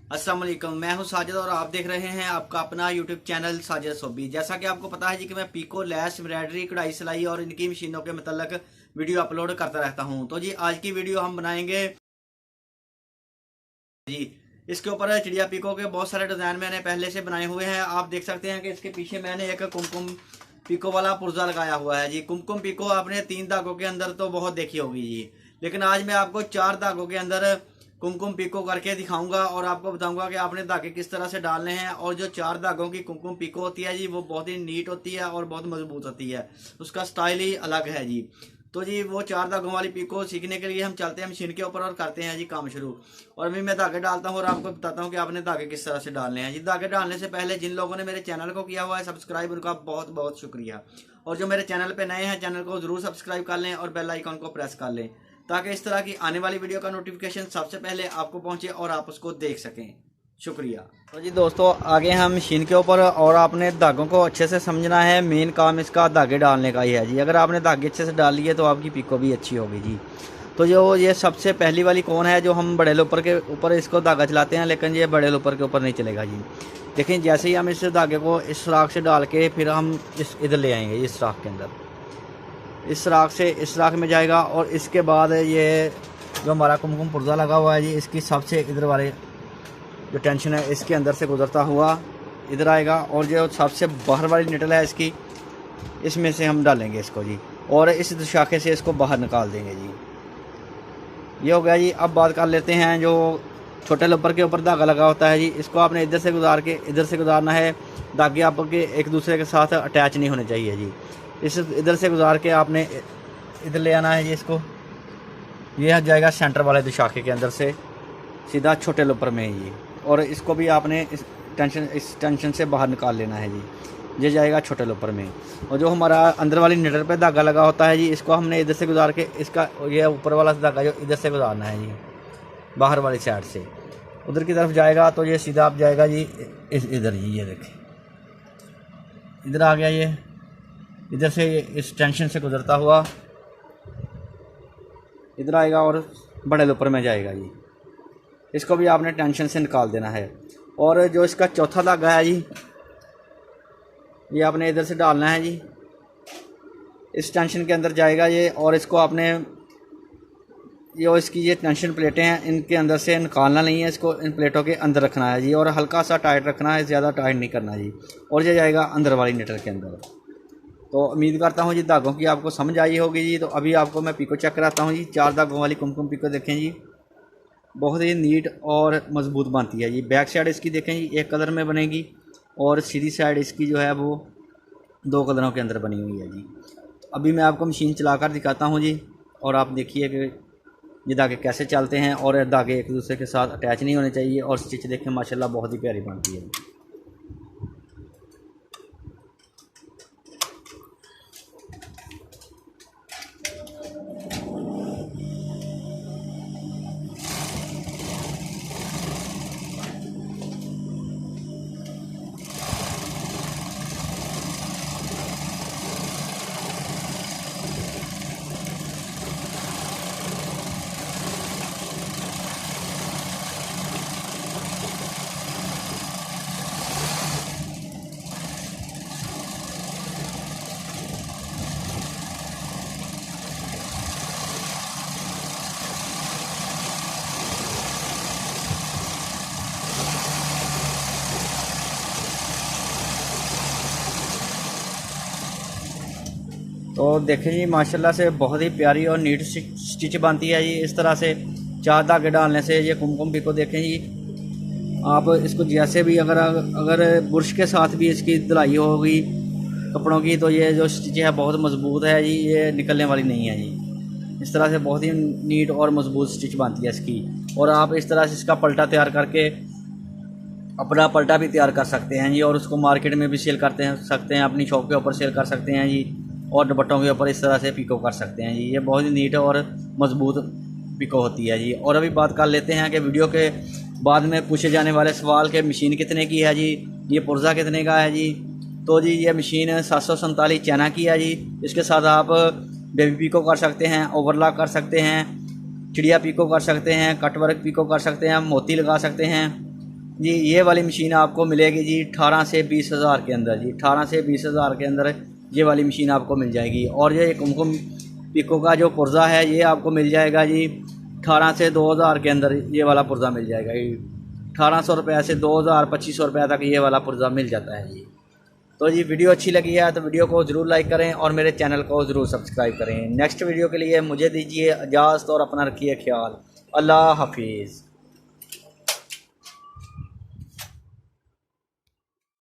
अस्सलाम वालेकुम, मैं हूं साजिद और आप देख रहे हैं आपका अपना यूट्यूब चैनल साजिद सोबी। जैसा कि आपको पता है जी कि मैं पीको, लैस, एम्ब्रॉयडरी, कढ़ाई, सिलाई और इनकी मशीनों के मतलब वीडियो अपलोड करता रहता हूं। तो जी आज की वीडियो हम बनाएंगे जी इसके ऊपर चिड़िया पीको के बहुत सारे डिज़ाइन मैंने पहले से बनाए हुए हैं। आप देख सकते हैं कि इसके पीछे मैंने एक कुमकुम पीको वाला पुर्जा लगाया हुआ है जी। कुमकुम पीको आपने 3 धागों के अंदर तो बहुत देखी होगी जी, लेकिन आज मैं आपको 4 धागों के अंदर कुमकुम पीको करके दिखाऊंगा और आपको बताऊंगा कि आपने धागे किस तरह से डालने हैं। और जो 4 धागों की कुमकुम पीको होती है जी वो बहुत ही नीट होती है और बहुत मजबूत होती है, उसका स्टाइल ही अलग है जी। तो जी वो 4 धागों वाली पीको सीखने के लिए हम चलते हैं मशीन के ऊपर और करते हैं जी काम शुरू। और अभी मैं धागे डालता हूँ और आपको बताता हूँ कि आपने धागे किस तरह से डालने हैं जी। धागे डालने से पहले जिन लोगों ने मेरे चैनल को किया हुआ है सब्सक्राइब, उनका बहुत बहुत शुक्रिया। और जो मेरे चैनल पे नए हैं चैनल को जरूर सब्सक्राइब कर लें और बेल आइकन को प्रेस कर लें ताकि इस तरह की आने वाली वीडियो का नोटिफिकेशन सबसे पहले आपको पहुंचे और आप उसको देख सकें। शुक्रिया। तो जी दोस्तों आगे हम मशीन के ऊपर और आपने धागों को अच्छे से समझना है। मेन काम इसका धागे डालने का ही है जी। अगर आपने धागे अच्छे से डाल लिए तो आपकी पीको भी अच्छी होगी जी। तो जो ये सबसे पहली वाली कौन है जो हम बड़े लोपर के ऊपर इसको धागा चलाते हैं, लेकिन ये बड़े लोपर के ऊपर नहीं चलेगा जी। देखिए जैसे ही हम इस धागे को इस सुराख से डाल के फिर हम इस इधर ले आएंगे इस सुराख के अंदर, इस सुराख से इस सुराख में जाएगा और इसके बाद ये जो हमारा कुमकुम पुर्जा लगा हुआ है जी इसकी सबसे इधर वाले जो टेंशन है इसके अंदर से गुजरता हुआ इधर आएगा और जो सबसे बाहर वाली निटल है इसकी इसमें से हम डालेंगे इसको जी और इस शाखे से इसको बाहर निकाल देंगे जी। ये हो गया जी। अब बात कर लेते हैं जो छोटे लोपर के ऊपर धागा लगा होता है जी, इसको आपने इधर से गुजार के इधर से गुजारना है। धागे आपके एक दूसरे के साथ अटैच नहीं होने चाहिए जी। इस इधर से गुजार के आपने इधर ले आना है जी इसको। ये आ जाएगा सेंटर वाले शाखे के अंदर से सीधा छोटे लोपर में ही, और इसको भी आपने इस टेंशन से बाहर निकाल लेना है जी। ये जाएगा छोटे लोपर में। और जो हमारा अंदर वाली निडर पे धागा लगा होता है जी इसको हमने इधर से गुजार के इसका ये ऊपर वाला धागा जो इधर से गुजारना है जी, बाहर वाली साइड से उधर की तरफ जाएगा तो ये सीधा आप जाएगा जी इधर जी। ये देखें इधर आ गया, ये इधर से इस टेंशन से गुजरता हुआ इधर आएगा और बड़े लोपर में जाएगा जी। इसको भी आपने टेंशन से निकाल देना है। और जो इसका चौथा धागा है जी ये आपने इधर से डालना है जी, इस टेंशन के अंदर जाएगा ये और इसको आपने जो इसकी ये टेंशन प्लेटें हैं इनके अंदर से निकालना नहीं है, इसको इन प्लेटों के अंदर रखना है जी और हल्का सा टाइट रखना है, ज़्यादा टाइट नहीं करना जी। और ये जाएगा अंदर वाली नीटर के अंदर। तो उम्मीद करता हूँ जी धागों की आपको समझ आई होगी जी। तो अभी आपको मैं पीको चेक कराता हूँ जी। 4 धागों वाली कुमकुम पीको देखें जी, बहुत ही नीट और मज़बूत बनती है जी। बैक साइड इसकी देखें जी एक कलर में बनेगी और सीधी साइड इसकी जो है वो 2 कलरों के अंदर बनी हुई है जी। अभी मैं आपको मशीन चलाकर दिखाता हूँ जी और आप देखिए कि ये धागे कैसे चलते हैं। और धागे एक दूसरे के साथ अटैच नहीं होने चाहिए और स्टिच देखें माशाल्लाह बहुत ही प्यारी बनती है। तो देखें जी माशाल्लाह से बहुत ही प्यारी और नीट स्टिच बनती है जी। इस तरह से 4 धागे डालने से ये कुमकुम पीको देखें जी। आप इसको जैसे भी अगर बुर्श के साथ भी इसकी धुलाई होगी कपड़ों की तो ये जो स्टिच है बहुत मज़बूत है जी, ये निकलने वाली नहीं है जी। इस तरह से बहुत ही नीट और मज़बूत स्टिच बनती है इसकी। और आप इस तरह से इसका पलटा तैयार करके अपना पलटा भी तैयार कर सकते हैं जी और उसको मार्केट में भी सेल करते सकते हैं, अपनी शॉप के ऊपर सेल कर सकते हैं जी। और दुपट्टों के ऊपर इस तरह से पिको कर सकते हैं जी। ये बहुत ही नीट और मज़बूत पिको होती है जी। और अभी बात कर लेते हैं कि वीडियो के बाद में पूछे जाने वाले सवाल के मशीन कितने की है जी, ये पुर्जा कितने का है जी। तो जी ये मशीन 747 चाइना की है जी। इसके साथ आप बेबी पिको कर सकते हैं, ओवरलॉक कर सकते हैं, चिड़िया पिको कर सकते हैं, कटवर्क पिको कर सकते हैं, मोती लगा सकते हैं जी ये वाली मशीन आपको मिलेगी जी 18 से 20 हज़ार के अंदर जी, 18 से 20 हज़ार के अंदर ये वाली मशीन आपको मिल जाएगी। और ये कुमकुम पिको का जो पुर्जा है ये आपको मिल जाएगा जी 18 से 2000 के अंदर ये वाला पुर्जा मिल जाएगा जी। 1800 रुपये से 2000 2500 रुपये तक ये वाला पुर्जा मिल जाता है जी। तो जी वीडियो अच्छी लगी है तो वीडियो को ज़रूर लाइक करें और मेरे चैनल को ज़रूर सब्सक्राइब करें। नेक्स्ट वीडियो के लिए मुझे दीजिए इजाज़त और अपना रखिए ख्याल। अल्लाह हाफिज़।